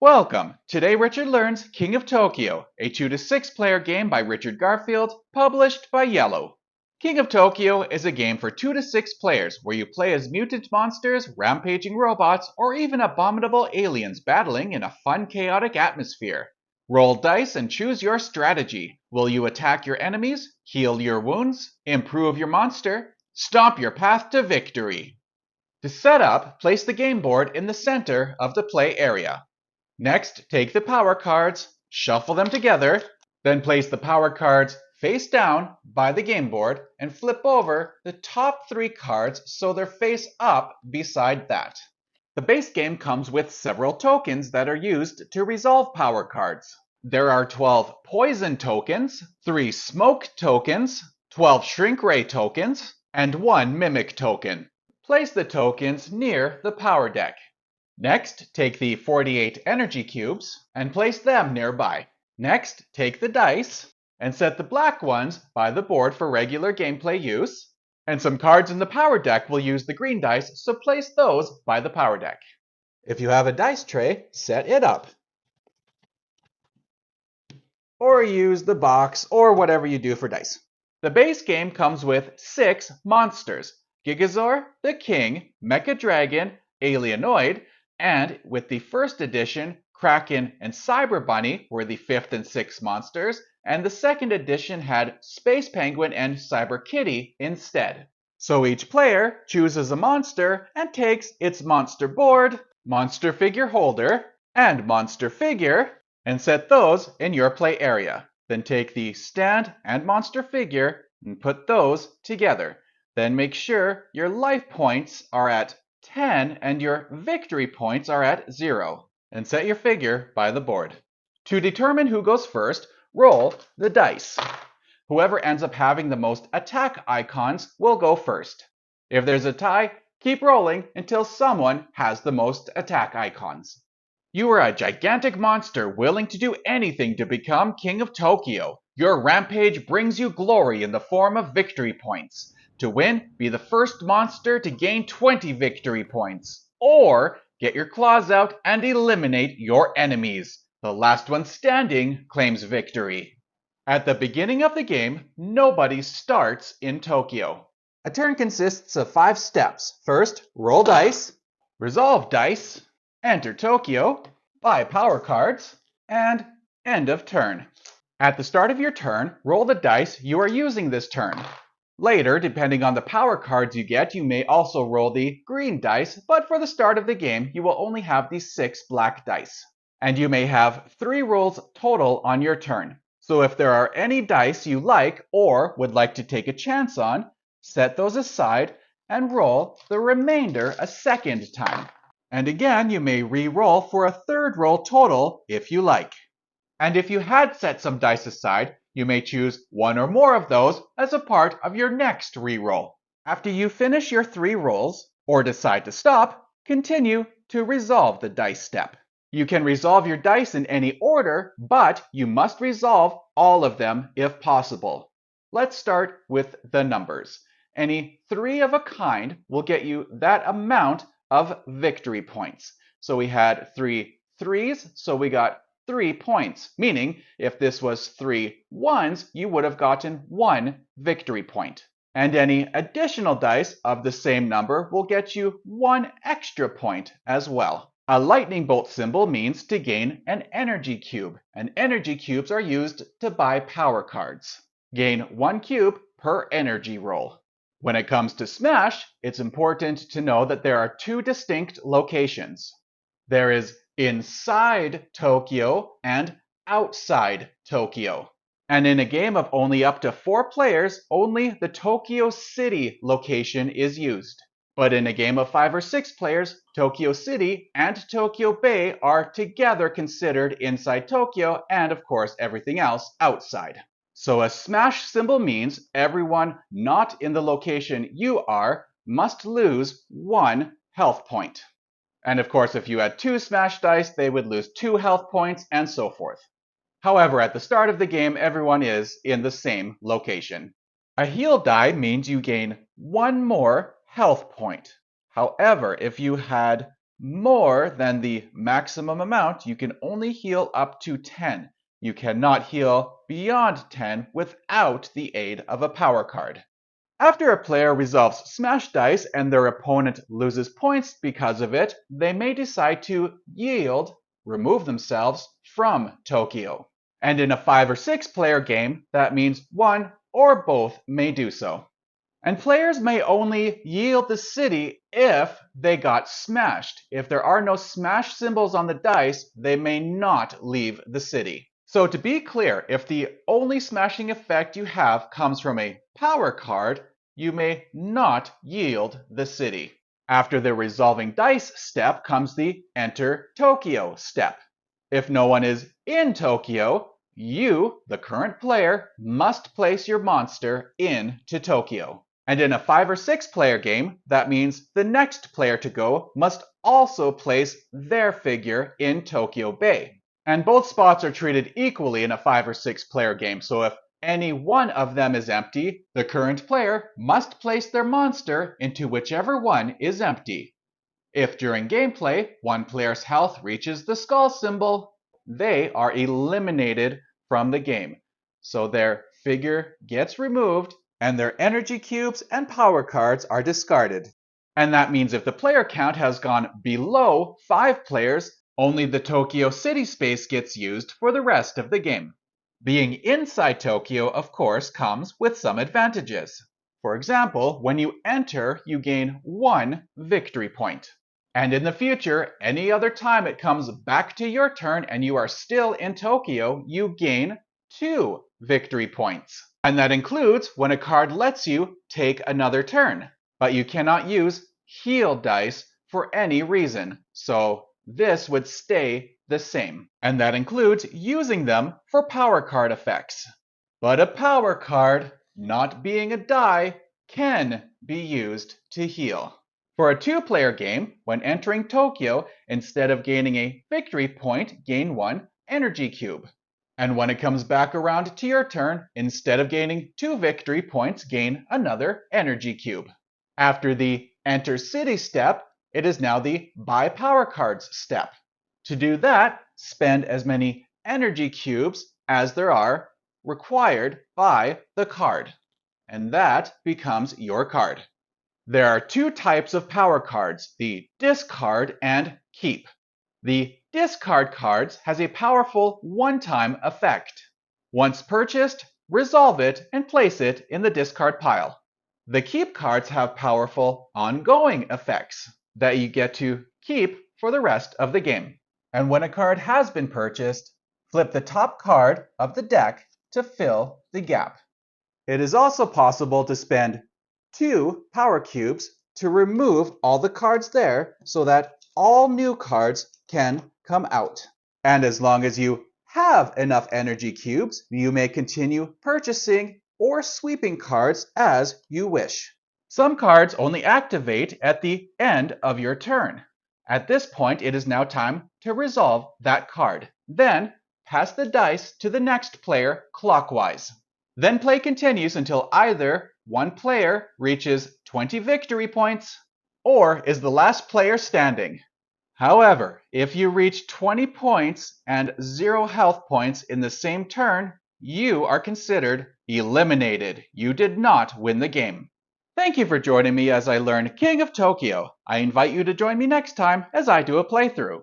Welcome! Today Richard learns King of Tokyo, a 2 to 6 player game by Richard Garfield, published by Iello. King of Tokyo is a game for 2 to 6 players where you play as mutant monsters, rampaging robots, or even abominable aliens battling in a fun, chaotic atmosphere. Roll dice and choose your strategy. Will you attack your enemies, heal your wounds, improve your monster, stomp your path to victory? To set up, place the game board in the center of the play area. Next, take the power cards, shuffle them together, then place the power cards face down by the game board and flip over the top 3 cards so they're face up beside that. The base game comes with several tokens that are used to resolve power cards. There are 12 poison tokens, 3 smoke tokens, 12 shrink ray tokens, and 1 mimic token. Place the tokens near the power deck. Next, take the 48 energy cubes and place them nearby. Next, take the dice and set the black ones by the board for regular gameplay use, and some cards in the power deck will use the green dice, so place those by the power deck. If you have a dice tray, set it up. Or use the box or whatever you do for dice. The base game comes with 6 monsters: Gigazor, the King, Mecha Dragon, Alienoid, and with the first edition, Kraken and Cyber Bunny were the 5th and 6th monsters, and the second edition had Space Penguin and Cyber Kitty instead. So each player chooses a monster and takes its monster board, monster figure holder, and monster figure, and set those in your play area. Then take the stand and monster figure and put those together. Then make sure your life points are at 10 and your victory points are at 0, and set your figure by the board. To determine who goes first, roll the dice. Whoever ends up having the most attack icons will go first. If there's a tie, keep rolling until someone has the most attack icons. You are a gigantic monster willing to do anything to become King of Tokyo. Your rampage brings you glory in the form of victory points. To win, be the first monster to gain 20 victory points. Or get your claws out and eliminate your enemies. The last one standing claims victory. At the beginning of the game, nobody starts in Tokyo. A turn consists of 5 steps. First, roll dice, resolve dice, enter Tokyo, buy power cards, and end of turn. At the start of your turn, roll the dice you are using this turn. Later, depending on the power cards you get, you may also roll the green dice, but for the start of the game, you will only have the 6 black dice. And you may have 3 rolls total on your turn. So if there are any dice you like or would like to take a chance on, set those aside and roll the remainder a second time. And again, you may re-roll for a 3rd roll total if you like. And if you had set some dice aside, you may choose 1 or more of those as a part of your next reroll. After you finish your 3 rolls, or decide to stop, continue to resolve the dice step. You can resolve your dice in any order, but you must resolve all of them if possible. Let's start with the numbers. Any 3 of a kind will get you that amount of victory points. So we had 3 threes, so we got 3 points, meaning if this was 3 ones, you would have gotten 1 victory point. And any additional dice of the same number will get you 1 extra point as well. A lightning bolt symbol means to gain an energy cube, and energy cubes are used to buy power cards. Gain 1 cube per energy roll. When it comes to Smash, it's important to know that there are 2 distinct locations. There is inside Tokyo and outside Tokyo. And in a game of only up to 4 players, only the Tokyo City location is used. But in a game of 5 or 6 players, Tokyo City and Tokyo Bay are together considered inside Tokyo, and of course everything else outside. So a smash symbol means everyone not in the location you are must lose 1 health point. And of course, if you had 2 smash dice, they would lose 2 health points, and so forth. However, at the start of the game, everyone is in the same location. A heal die means you gain 1 more health point. However, if you had more than the maximum amount, you can only heal up to 10. You cannot heal beyond 10 without the aid of a power card. After a player resolves Smash Dice and their opponent loses points because of it, they may decide to yield, remove themselves from Tokyo. And in a 5 or 6 player game, that means one or both may do so. And players may only yield the city if they got smashed. If there are no smash symbols on the dice, they may not leave the city. So to be clear, if the only smashing effect you have comes from a power card, you may not yield the city. After the resolving dice step comes the enter Tokyo step. If no one is in Tokyo, you, the current player, must place your monster into Tokyo. And in a 5 or 6 player game, that means the next player to go must also place their figure in Tokyo Bay. And both spots are treated equally in a 5 or 6 player game, so if any one of them is empty, the current player must place their monster into whichever one is empty. If during gameplay, one player's health reaches the skull symbol, they are eliminated from the game. So their figure gets removed and their energy cubes and power cards are discarded. And that means if the player count has gone below 5 players, only the Tokyo city space gets used for the rest of the game. Being inside Tokyo, of course, comes with some advantages. For example, when you enter, you gain 1 victory point. And in the future, any other time it comes back to your turn and you are still in Tokyo, you gain 2 victory points. And that includes when a card lets you take another turn. But you cannot use heal dice for any reason. So this would stay the same. And that includes using them for power card effects. But a power card, not being a die, can be used to heal. For a 2-player game, when entering Tokyo, instead of gaining a victory point, gain 1 energy cube. And when it comes back around to your turn, instead of gaining 2 victory points, gain another energy cube. After the enter city step, it is now the buy power cards step. To do that, spend as many energy cubes as there are required by the card. And that becomes your card. There are 2 types of power cards, the discard and keep. The discard cards has a powerful one-time effect. Once purchased, resolve it and place it in the discard pile. The keep cards have powerful ongoing effects that you get to keep for the rest of the game. And when a card has been purchased, flip the top card of the deck to fill the gap. It is also possible to spend 2 power cubes to remove all the cards there so that all new cards can come out. And as long as you have enough energy cubes, you may continue purchasing or sweeping cards as you wish. Some cards only activate at the end of your turn. At this point, it is now time to resolve that card. Then, pass the dice to the next player clockwise. Then play continues until either one player reaches 20 victory points or is the last player standing. However, if you reach 20 points and 0 health points in the same turn, you are considered eliminated. You did not win the game. Thank you for joining me as I learn King of Tokyo. I invite you to join me next time as I do a playthrough.